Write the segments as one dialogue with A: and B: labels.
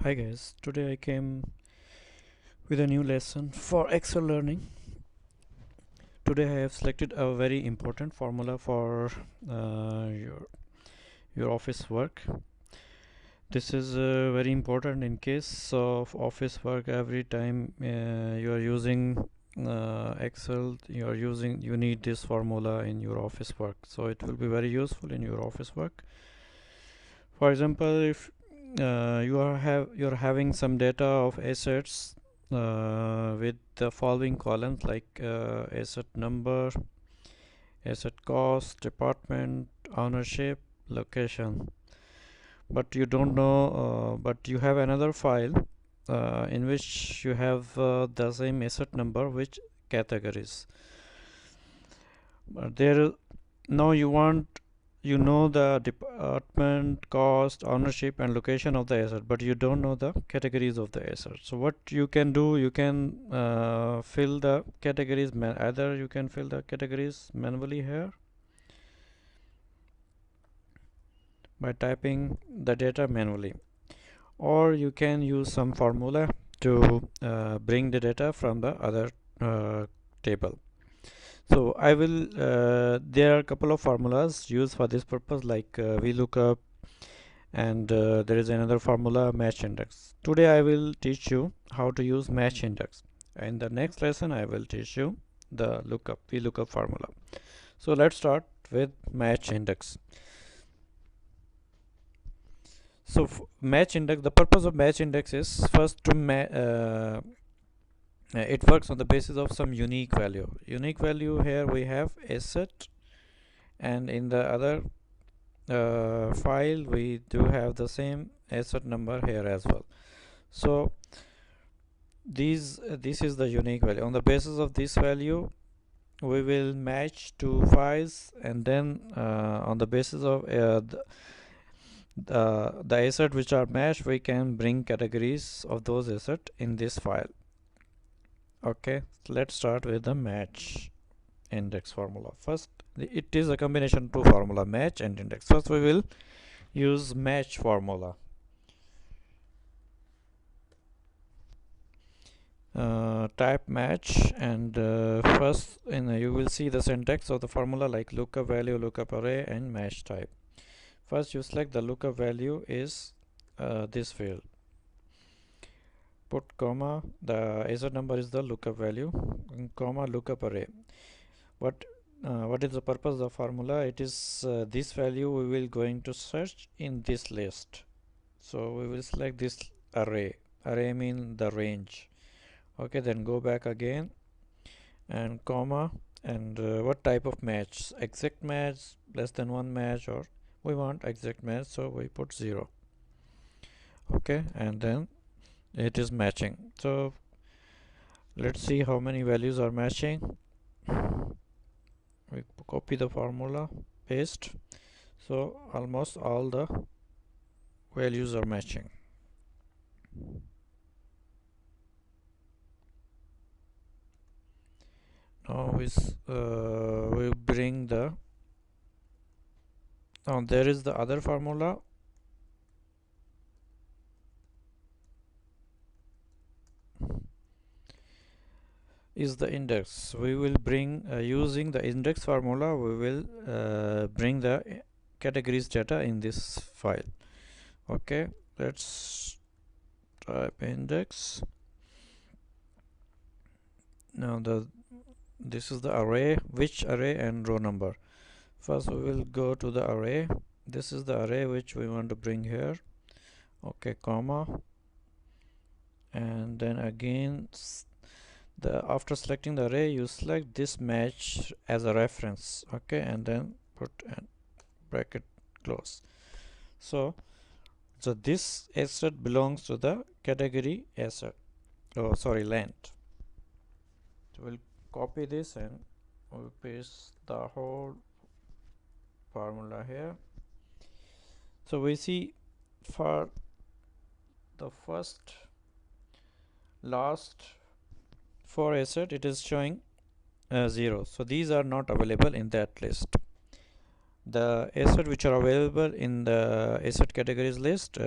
A: Hi guys, today I came with a new lesson for Excel learning. Today I have selected a very important formula for your office work. This is very important in case of office work. Every time you are using Excel, you need this formula in your office work, so it will be very useful in your office work. For example, if you're having some data of assets with the following columns like asset number, asset cost, department, ownership, location, but you don't know, but you have another file in which you have the same asset number which categories, but there now you know the department, cost, ownership and location of the asset, but you don't know the categories of the asset. So what you can do, you can fill the categories either you can fill the categories manually here by typing the data manually, or you can use some formula to bring the data from the other table. So I will there are a couple of formulas used for this purpose, like VLOOKUP, and there is another formula, match index. Today I will teach you how to use match index. In the next lesson I will teach you the VLOOKUP formula. So let's start with match index. So match index, the purpose of match index is first to it works on the basis of some unique value. Unique value here we have asset, and in the other file we do have the same asset number here as well. So this is the unique value. On the basis of this value we will match two files, and then on the basis of the asset which are matched, we can bring categories of those assets in this file. Okay, so let's start with the match index formula. First, it is a combination of two formula, match and index. First we will use match formula. Type match, and first you will see the syntax of the formula like lookup value, lookup array and match type. First you select the lookup value is this field, put comma, the asset number is the lookup value, comma, lookup array. What is the purpose of the formula? It is this value we will going to search in this list, so we will select this array. Array mean the range. Okay, then go back again and comma, and what type of match? Exact match, less than one match, or we want exact match, so we put 0. Okay, and then it is matching. So let's see how many values are matching. We copy the formula, paste, so almost all the values are matching. Now we bring the, now there is the other formula, is the index. We will bring using the index formula, we will bring the categories data in this file. Okay, let's type index. Now this is the array, which array and row number. First we will go to the array. This is the array which we want to bring here. Okay, comma, and then again after selecting the array you select this match as a reference. Okay, and then put a bracket close. So this asset belongs to the category asset, length. So we'll copy this and we'll paste the whole formula here. So we see for the last 4 asset it is showing 0, so these are not available in that list. The asset which are available in the asset categories list,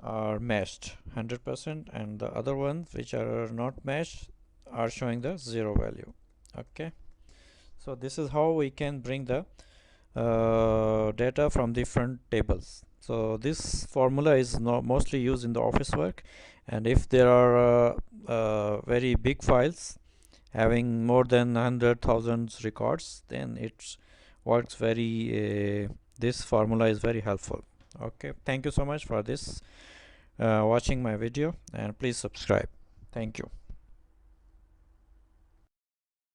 A: are matched 100%, and the other ones which are not matched are showing the 0 value. Okay, so this is how we can bring the data from different tables. So this formula is mostly used in the office work, and if there are very big files having more than 100,000 records, then it works very this formula is very helpful. Okay, thank you so much for this watching my video, and please subscribe. Thank you.